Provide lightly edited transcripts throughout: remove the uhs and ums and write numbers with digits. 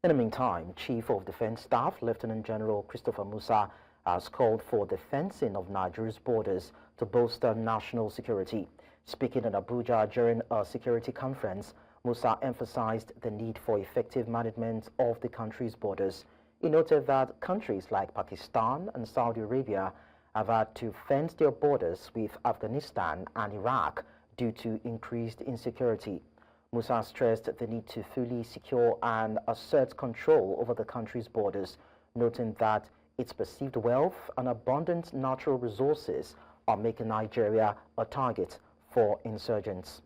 In the meantime, Chief of Defense Staff Lieutenant General Christopher Musa has called for the fencing of Nigeria's borders to bolster national security. Speaking in Abuja during a security conference, Musa emphasized the need for effective management of the country's borders. He noted that countries like Pakistan and Saudi Arabia have had to fence their borders with Afghanistan and Iraq due to increased insecurity. Musa stressed the need to fully secure and assert control over the country's borders, noting that its perceived wealth and abundant natural resources are making Nigeria a target for insurgents.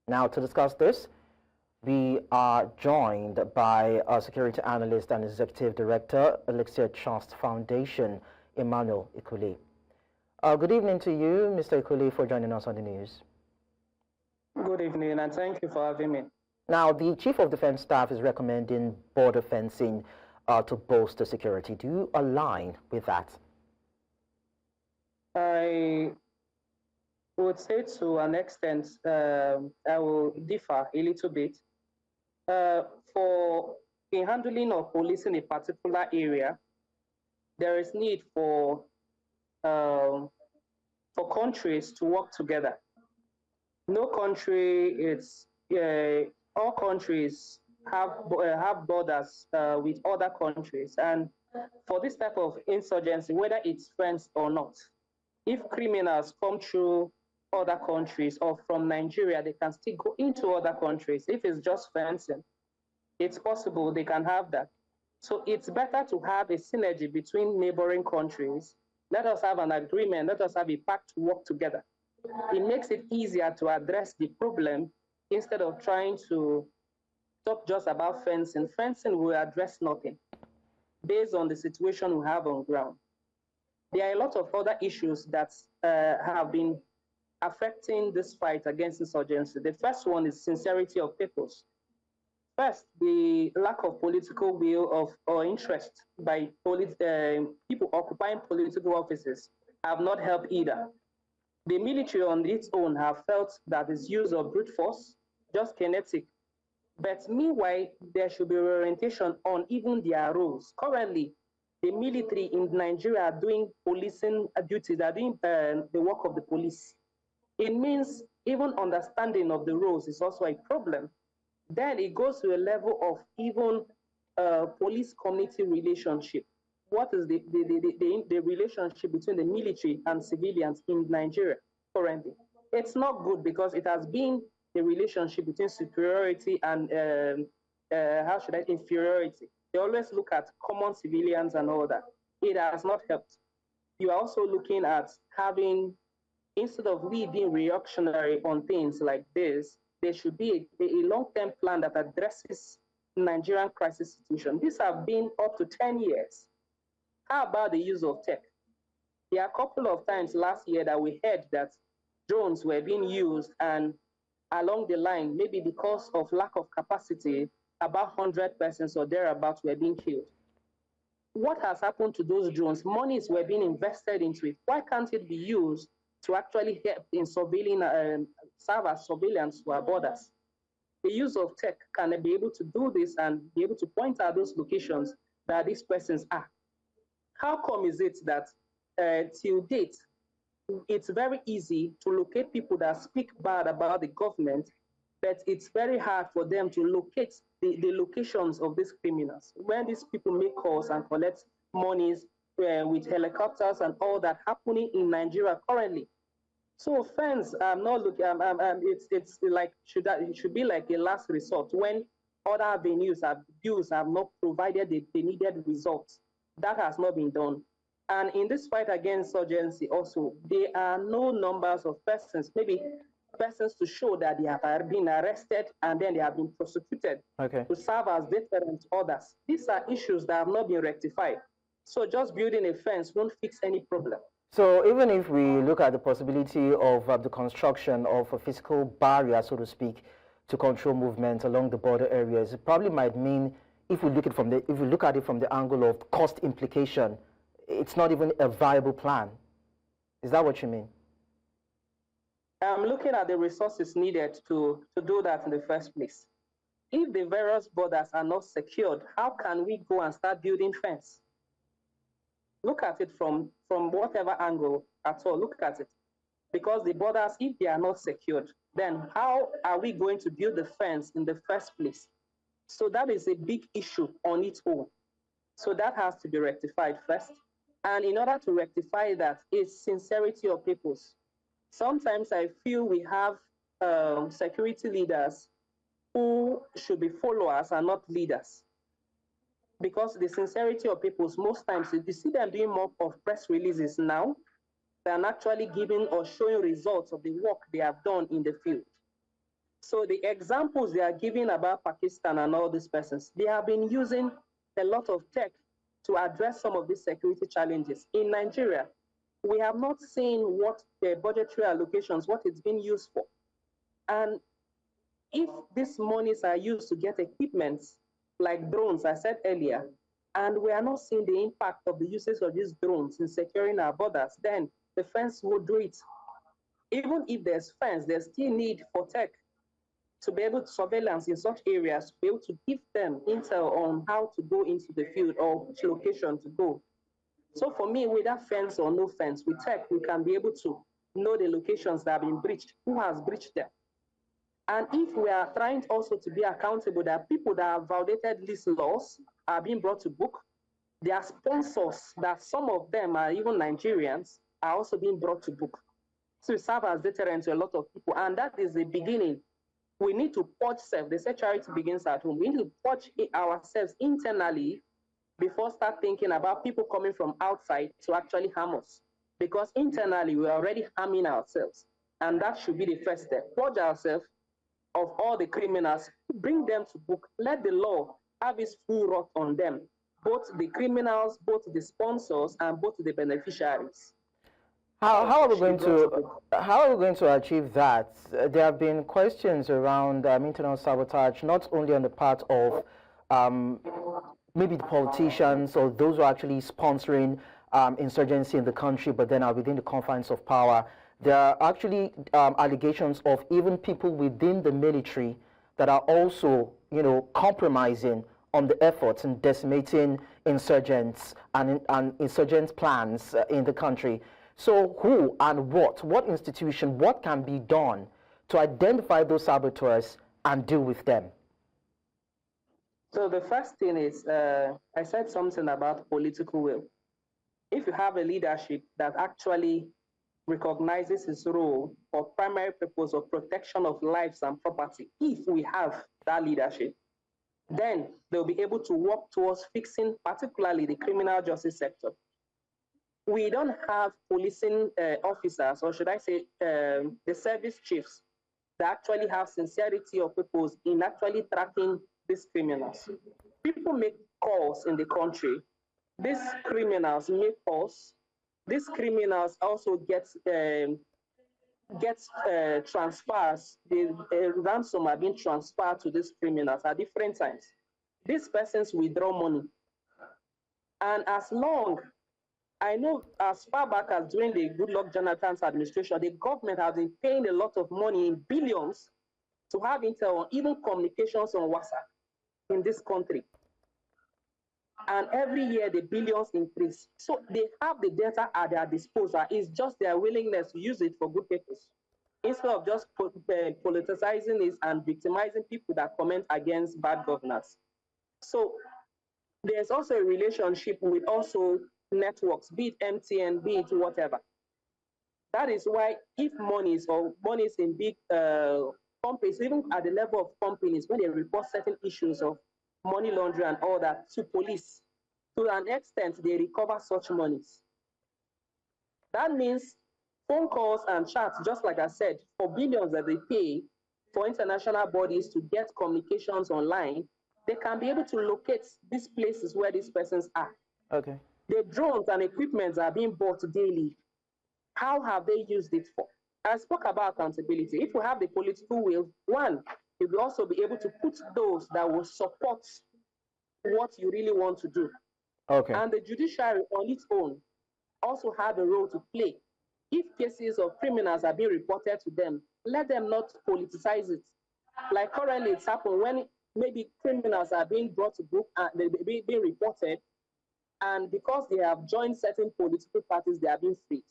Now, to discuss this, we are joined by our security analyst and executive director, Elixir Trust Foundation, Emmanuel Ikule. Good evening to you, Mr. Ikule, for joining us on the news. Good evening, and thank you for having me. Now, the Chief of Defense Staff is recommending border fencing to bolster security. Do you align with that? I would say to an extent, I will differ a little bit. For in handling or policing a particular area, there is need for countries to work together. No country is, all countries have borders with other countries. And for this type of insurgency, whether it's friends or not, if criminals come through other countries or from Nigeria, they can still go into other countries. If it's just fencing, it's possible they can have that. So it's better to have a synergy between neighboring countries. Let us have an agreement, let us have a pact to work together. It makes it easier to address the problem instead of trying to talk just about fencing. Fencing will address nothing based on the situation we have on ground. There are a lot of other issues that have been affecting this fight against insurgency. The first one is sincerity of purpose. First, the lack of political will or interest by people occupying political offices have not helped either. The military on its own have felt that its use of brute force, just kinetic. But meanwhile, there should be orientation on even their roles. Currently, the military in Nigeria are doing policing duties, they are doing the work of the police. It means even understanding of the roles is also a problem. Then it goes to a level of even police-community relationship. What is the relationship between the military and civilians in Nigeria currently? It's not good because it has been the relationship between superiority and inferiority. They always look at common civilians and all that. It has not helped. You are also looking at having, instead of we being reactionary on things like this, there should be a long-term plan that addresses Nigerian crisis situation. These have been up to 10 years. How about the use of tech? There are a couple of times last year that we heard that drones were being used, and along the line, maybe because of lack of capacity, about 100 persons or thereabouts were being killed. What has happened to those drones? Monies were being invested into it. Why can't it be used to actually help in surveilling, serve as surveillance to our borders? The use of tech can be able to do this and be able to point out those locations that these persons are. How come is it that till date, it's very easy to locate people that speak bad about the government, but it's very hard for them to locate the locations of these criminals. When these people make calls and collect monies with helicopters and all that happening in Nigeria currently. So friends, I'm not looking, it's like, it should be like a last resort when other avenues have not provided the needed results. That has not been done. And in this fight against insurgency also, there are no numbers of persons, maybe persons to show that they have been arrested and then they have been prosecuted to serve as deterrent to others. These are issues that have not been rectified. So just building a fence won't fix any problem. So even if we look at the possibility of the construction of a physical barrier, so to speak, to control movement along the border areas, it probably might mean, if we look at it from the angle of cost implication, it's not even a viable plan. Is that what you mean? I'm looking at the resources needed to do that in the first place. If the various borders are not secured, how can we go and start building fence? Look at it from whatever angle at all, look at it. Because the borders, if they are not secured, then how are we going to build the fence in the first place? So that is a big issue on its own. So that has to be rectified first. And in order to rectify that, is sincerity of peoples. Sometimes I feel we have security leaders who should be followers and not leaders. Because the sincerity of peoples, most times you see them doing more of press releases now than actually giving or showing results of the work they have done in the field. So the examples they are giving about Pakistan and all these persons, they have been using a lot of tech to address some of these security challenges. In Nigeria, we have not seen what the budgetary allocations, what it's been used for. And if these monies are used to get equipment like drones, I said earlier, and we are not seeing the impact of the usage of these drones in securing our borders, then the fence will do it. Even if there's fence, there's still need for tech to be able to surveillance in such areas, to be able to give them intel on how to go into the field or which location to go. So for me, whether fence or no fence, with tech, we can be able to know the locations that have been breached, who has breached them. And if we are trying also to be accountable, that people that have violated these laws are being brought to book, their sponsors, that some of them are even Nigerians, are also being brought to book. So we serve as deterrent to a lot of people. And that is the beginning. We need to purge self. They say charity begins at home. We need to purge ourselves internally before start thinking about people coming from outside to actually harm us. Because internally, we're already harming ourselves. And that should be the first step. Purge ourselves of all the criminals, bring them to book, let the law have its full wrath on them, both the criminals, both the sponsors, and both the beneficiaries. How are we going to achieve that? There have been questions around internal sabotage, not only on the part of maybe the politicians or those who are actually sponsoring insurgency in the country, but then are within the confines of power. There are actually allegations of even people within the military that are also, compromising on the efforts in decimating insurgents and insurgent plans in the country. So who and what institution, what can be done to identify those saboteurs and deal with them? So the first thing is, I said something about political will. If you have a leadership that actually recognizes its role for primary purpose of protection of lives and property, if we have that leadership, then they'll be able to work towards fixing particularly the criminal justice sector. We don't have policing officers, or should I say the service chiefs, that actually have sincerity of purpose in actually tracking these criminals. People make calls in the country. These criminals make calls. These criminals also get transfers. The ransom are being transferred to these criminals at different times. These persons withdraw money. And as long, I know as far back as during the Goodluck Jonathan's administration, the government has been paying a lot of money in billions to have intel on even communications on WhatsApp in this country. And every year the billions increase. So they have the data at their disposal. It's just their willingness to use it for good purpose, instead of just politicizing it and victimizing people that comment against bad governance. So there's also a relationship with also networks, be it MTN, be it whatever. That is why if monies in big companies, even at the level of companies, when they report certain issues of money laundering and all that to police, to an extent, they recover such monies. That means phone calls and chats, just like I said, for billions that they pay for international bodies to get communications online, they can be able to locate these places where these persons are. Okay. The drones and equipment are being bought daily. How have they used it for? I spoke about accountability. If we have the political will, one, you will also be able to put those that will support what you really want to do. Okay. And the judiciary on its own also have a role to play. If cases of criminals are being reported to them, let them not politicize it. Like currently it's happened when maybe criminals are being brought to book and they're being reported, and because they have joined certain political parties, they are being freed.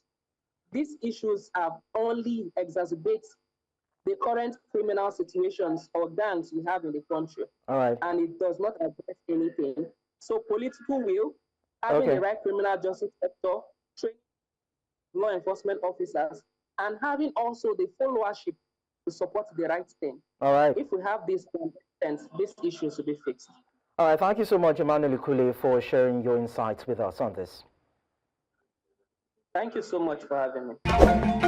These issues have only exacerbated the current criminal situations or gangs we have in the country. All right. And it does not address anything. So political will, having the right criminal justice sector, training law enforcement officers, and having also the followership to support the right thing. All right. If we have these issues will be fixed. All right. Thank you so much, Emmanuel Ikule, for sharing your insights with us on this. Thank you so much for having me.